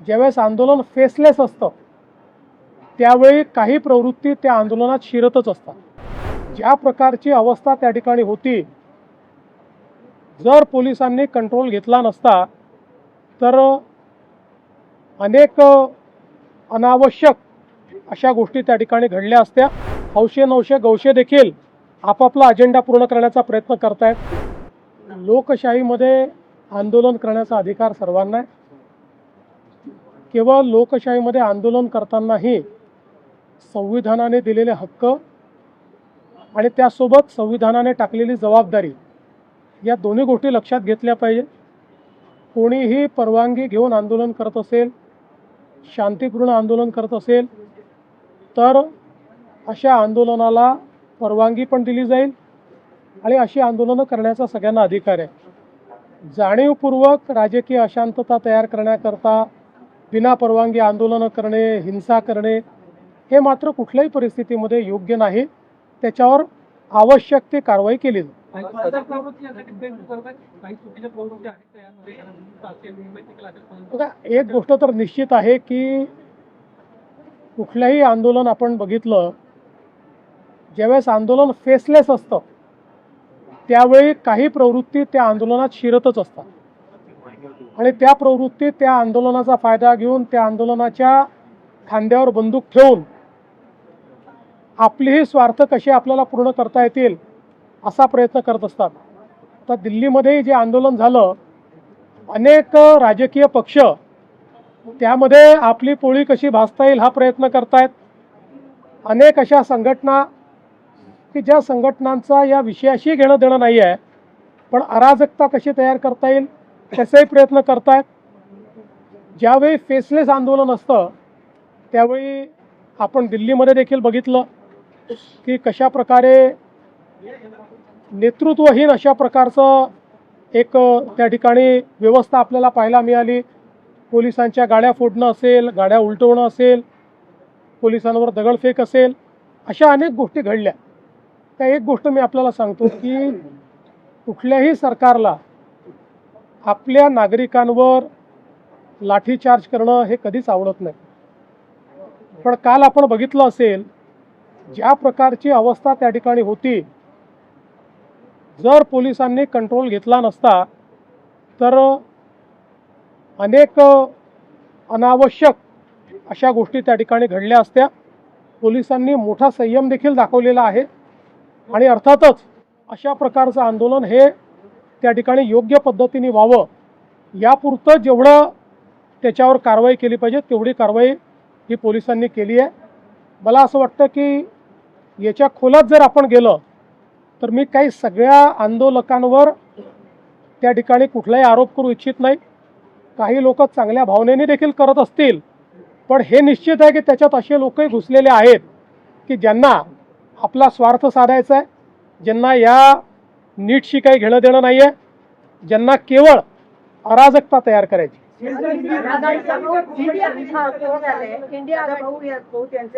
ज्यावेळेस आंदोलन फेसलेस असतं त्यावेळी काही प्रवृत्ती त्या आंदोलनात शिरतच असतात. ज्या प्रकारची अवस्था त्या ठिकाणी होती, जर पोलिसांनी कंट्रोल घेतला नसता तर अनेक अनावश्यक अशा गोष्टी त्या ठिकाणी घडल्या असत्या. हौशे नवशे गवशे देखील आपापला अजेंडा पूर्ण करण्याचा प्रयत्न करतायत. लोकशाहीमध्ये आंदोलन करण्याचा अधिकार सर्वांना आहे. केवळ लोकशाहीमध्ये आंदोलन करतानाही संविधानाने दिलेले हक्क आणि त्यासोबत संविधानाने टाकलेली जबाबदारी या दोन्ही गोष्टी लक्षात घेतल्या पाहिजे. कोणीही परवानगी घेऊन आंदोलन करत असेल, शांतिपूर्ण आंदोलन करत असेल तर अशा आंदोलनाला परवानगी पण दिली जाईल आणि अशी आंदोलनं करण्याचा सगळ्यांना अधिकार आहे. जाणीवपूर्वक राजकीय अशांतता तयार करण्याकरता बिना परवानगी आंदोलनं करणे, हिंसा करणे हे मात्र कुठल्याही परिस्थितीमध्ये योग्य नाही. त्याच्यावर आवश्यक ती कारवाई केली जाईल. एक गोष्ट तर निश्चित आहे की कुठलंही आंदोलन आपण बघितलं, ज्यावेळेस आंदोलन फेसलेस असतं त्यावेळी काही प्रवृत्ती त्या आंदोलनात शिरतच असतात आणि त्या प्रवृत्ती त्या आंदोलनाचा फायदा घेऊन त्या आंदोलनाच्या खांद्यावर बंदूक ठेवून आपलीही स्वार्थ कसे आपल्याला पूर्ण करता येतील असा प्रयत्न करत असतात. तर दिल्लीमध्ये जे आंदोलन झालं, अनेक राजकीय पक्ष त्यामध्ये आपली पोळी कशी भाजता येईल हा प्रयत्न करतायत. अनेक अशा संघटना की ज्या संघटनांचा या विषयाशी घेणं देणं नाही आहे, पण अराजकता कशी तयार करता येईल त्याचाही प्रयत्न करतायत. ज्यावेळी फेसलेस आंदोलन असतं त्यावेळी आपण दिल्लीमध्ये देखील बघितलं की कशा प्रकारे नेतृत्वहीन अशा प्रकारचं एक त्या ठिकाणी व्यवस्था आपल्याला पाहायला मिळाली. पोलिसांच्या गाड्या फोडणं असेल, गाड्या उलटवणं असेल, पोलिसांवर दगडफेक असेल, अशा अनेक गोष्टी घडल्या. त्या एक गोष्ट मी आपल्याला सांगतो की कुठल्याही सरकारला आपल्या नागरिकांवर लाठीचार्ज करणं हे कधीच आवडत नाही. पण काल आपण बघितलं असेल ज्या प्रकारची अवस्था त्या ठिकाणी होती, जर पोलिसांनी कंट्रोल घेतला नसता तर अनेक अनावश्यक अशा गोष्टी त्या ठिकाणी घडल्या असत्या. पोलिसांनी मोठा संयम देखील दाखवलेला आहे आणि अर्थातच अशा प्रकारचं आंदोलन हे त्या ठिकाणी योग्य पद्धतीने व्हावं यापुरतं जेवढं त्याच्यावर कारवाई केली पाहिजे तेवढी कारवाई ही पोलिसांनी केली आहे. मला असं वाटतं की याच्या खोलात जर आपण गेलं तर मी काही सगळ्या आंदोलकांवर त्या ठिकाणी कुठलाही आरोप करू इच्छित नाही. काही लोक चांगल्या भावनेने देखील करत असतील, पण हे निश्चित आहे की त्याच्यात असे लोकही घुसलेले आहेत की ज्यांना आपला स्वार्थ साधायचा आहे, ज्यांना या नीटशी काही घेणं देणं नाही आहे, ज्यांना केवळ अराजकता तयार करायची.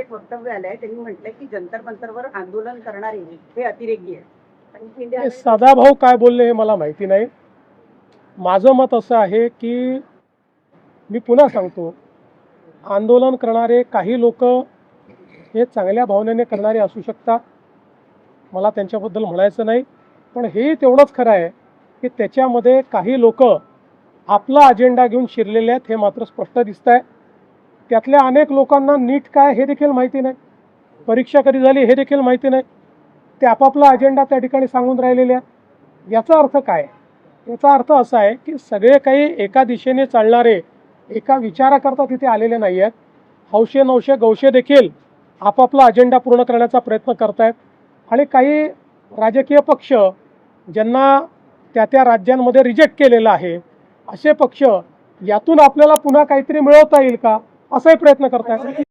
वक्तव्य आलंय, त्यांनी म्हटलंय की जंतर मंतरवर आंदोलन करणारे हे अतिरेकी आहे. सदाभाऊ काय बोलले हे मला माहिती नाही. माझं मत असं आहे की मी पुन्हा सांगतो, आंदोलन करणारे काही लोक हे चांगल्या भावनेने करणारे असू शकतात, मला त्यांच्याबद्दल म्हणायचं नाही. पण हे तेवढंच खरं आहे की त्याच्यामध्ये काही लोक आपला अजेंडा घेऊन शिरलेले आहेत हे मात्र स्पष्ट दिसत आहे. त्यातल्या अनेक लोकांना नीट काय हे देखील माहिती नाही, परीक्षा कधी झाली हे देखील माहिती नाही. ते आपापला अजेंडा त्या ठिकाणी सांगून राहिलेले आहेत. याचा अर्थ काय? याचा अर्थ असा आहे की सगळे काही एका दिशेने चालणारे एका विचाराकरता तिथे आलेले नाही आहेत. हौशे नवशे गवशे देखील आपापला अजेंडा पूर्ण करण्याचा प्रयत्न करतायत आणि काही राजकीय पक्ष ज्यांना त्या त्या राज्यांमध्ये रिजेक्ट केलेलं आहे असे पक्ष यातून आपल्याला पुन्हा काहीतरी मिळवता येईल का असाही प्रयत्न करतायत.